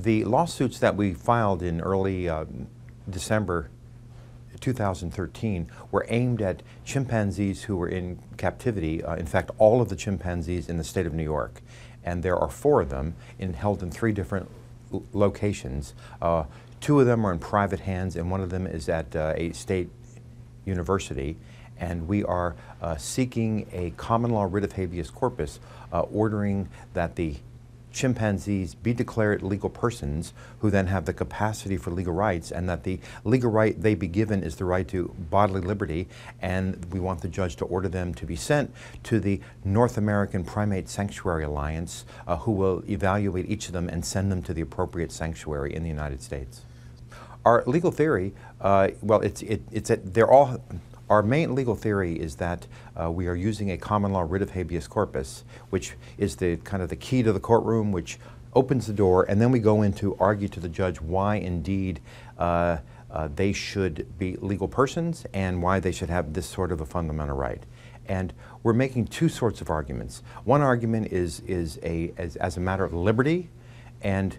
The lawsuits that we filed in early December 2013 were aimed at chimpanzees who were in captivity, in fact all of the chimpanzees in the state of New York. And there are 4 of them held in 3 different locations. 2 of them are in private hands and 1 of them is at a state university. And we are seeking a common law writ of habeas corpus ordering that the chimpanzees be declared legal persons who then have the capacity for legal rights, and that the legal right they be given is the right to bodily liberty, and we want the judge to order them to be sent to the North American Primate Sanctuary Alliance, who will evaluate each of them and send them to the appropriate sanctuary in the United States. Our legal theory, our main legal theory is that we are using a common law writ of habeas corpus, which is the kind of the key to the courtroom, which opens the door, and then we go in to argue to the judge why indeed they should be legal persons and why they should have this sort of a fundamental right. And we're making 2 sorts of arguments. One argument is as a matter of liberty, and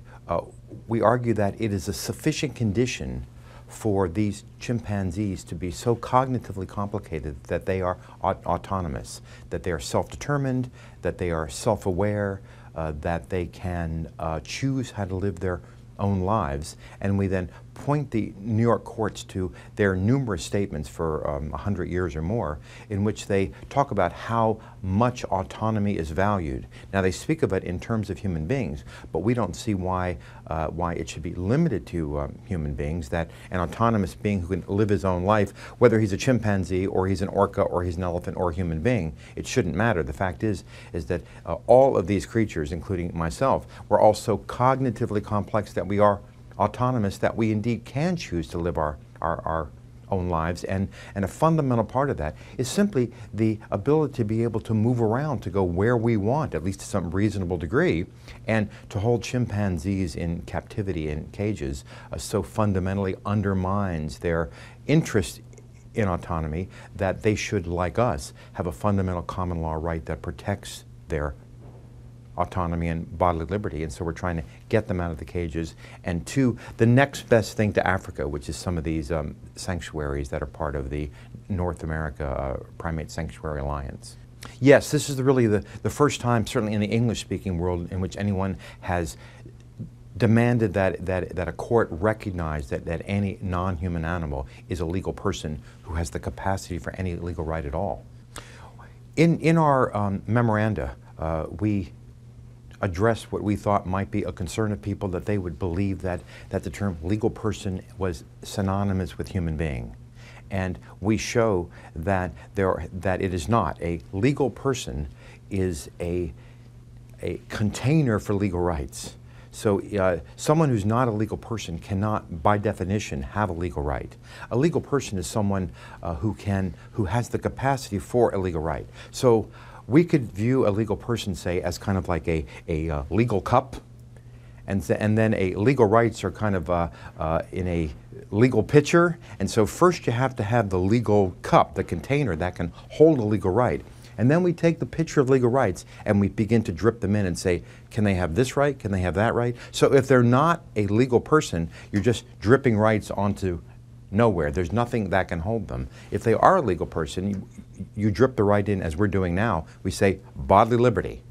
we argue that it is a sufficient condition for these chimpanzees to be so cognitively complicated that they are autonomous, that they are self-determined, that they are self-aware, that they can choose how to live their own lives. And we then point the New York courts to their numerous statements for 100 years or more, in which they talk about how much autonomy is valued. Now they speak of it in terms of human beings, but we don't see why it should be limited to human beings, that an autonomous being who can live his own life, whether he's a chimpanzee or he's an orca or he's an elephant or a human being, it shouldn't matter. The fact is that all of these creatures, including myself, we're all so cognitively complex that we are autonomous, that we indeed can choose to live our own lives, and a fundamental part of that is simply the ability to be able to move around, to go where we want, at least to some reasonable degree, and to hold chimpanzees in captivity in cages so fundamentally undermines their interest in autonomy that they should, like us, have a fundamental common law right that protects their autonomy and bodily liberty. And so we're trying to get them out of the cages, and to the next best thing to Africa, which is some of these sanctuaries that are part of the North America Primate Sanctuary Alliance. Yes, this is really the first time, certainly in the English-speaking world, in which anyone has demanded that a court recognize that any non-human animal is a legal person who has the capacity for any legal right at all. In our memoranda, we address what we thought might be a concern of people, that they would believe that the term legal person was synonymous with human being. And we show that it is not. A legal person is a container for legal rights. So someone who's not a legal person cannot, by definition, have a legal right. A legal person is someone who has the capacity for a legal right. So we could view a legal person, say, as kind of like a legal cup, and then a legal rights are kind of in a legal pitcher. And so first you have to have the legal cup, the container that can hold a legal right. And then we take the pitcher of legal rights and we begin to drip them in and say, can they have this right? Can they have that right? So if they're not a legal person, you're just dripping rights onto nowhere. There's nothing that can hold them. If they are a legal person, you drip the right in, as we're doing now. We say bodily liberty.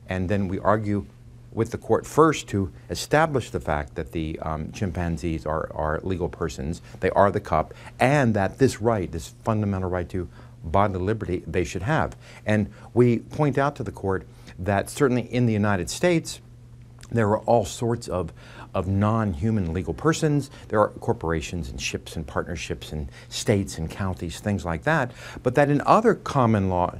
And then we argue with the court first to establish the fact that the chimpanzees are legal persons, they are the cup, and that this right, this fundamental right to bodily liberty, they should have. And we point out to the court that certainly in the United States, there are all sorts of non-human legal persons. There are corporations and ships and partnerships and states and counties, things like that. But that in other common law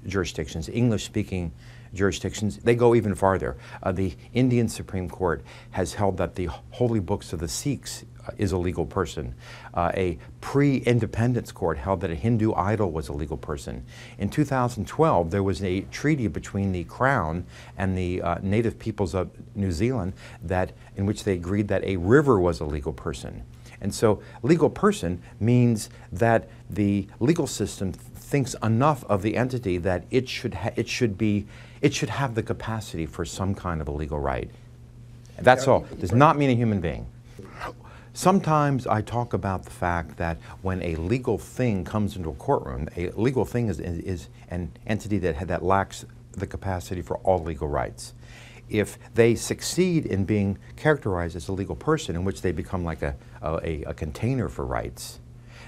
jurisdictions, English-speaking jurisdictions, they go even farther. The Indian Supreme Court has held that the holy books of the Sikhs is a legal person. A pre-independence court held that a Hindu idol was a legal person. In 2012, there was a treaty between the Crown and the native peoples of New Zealand in which they agreed that a river was a legal person. And so legal person means that the legal system thinks enough of the entity that it should have the capacity for some kind of a legal right. That's all. Does not mean a human being. Sometimes I talk about the fact that when a legal thing comes into a courtroom, a legal thing is an entity that lacks the capacity for all legal rights. If they succeed in being characterized as a legal person, in which they become like a container for rights,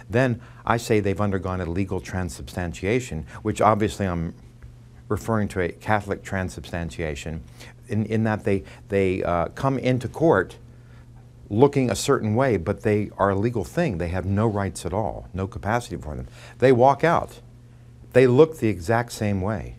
then I say they've undergone a legal transubstantiation, which obviously I'm referring to a Catholic transubstantiation, in that they come into court looking a certain way, but they are a legal thing. They have no rights at all, no capacity for them. They walk out. They look the exact same way.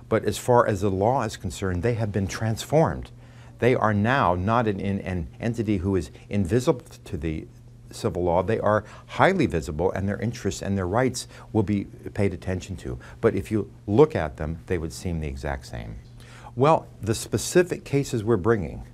But as far as the law is concerned, they have been transformed. They are now not an entity who is invisible to the civil law. They are highly visible, and their interests and their rights will be paid attention to. But if you look at them, they would seem the exact same. Well, the specific cases we're bringing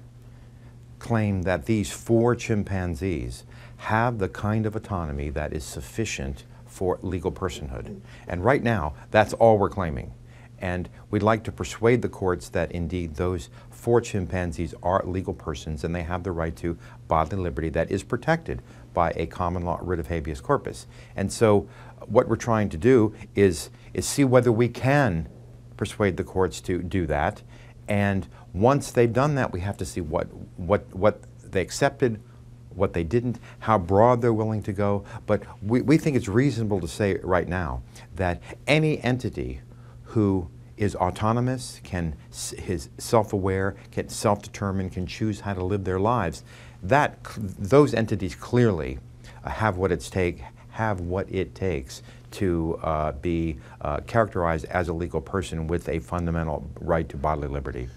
claim that these 4 chimpanzees have the kind of autonomy that is sufficient for legal personhood. And right now, that's all we're claiming. And we'd like to persuade the courts that indeed those 4 chimpanzees are legal persons and they have the right to bodily liberty that is protected by a common law writ of habeas corpus. And so what we're trying to do is see whether we can persuade the courts to do that. And once they've done that, we have to see what they accepted, what they didn't, how broad they're willing to go. But we think it's reasonable to say right now that any entity who is autonomous, is self-aware, can self-determine, can choose how to live their lives, those entities clearly have what it takes to be characterized as a legal person with a fundamental right to bodily liberty.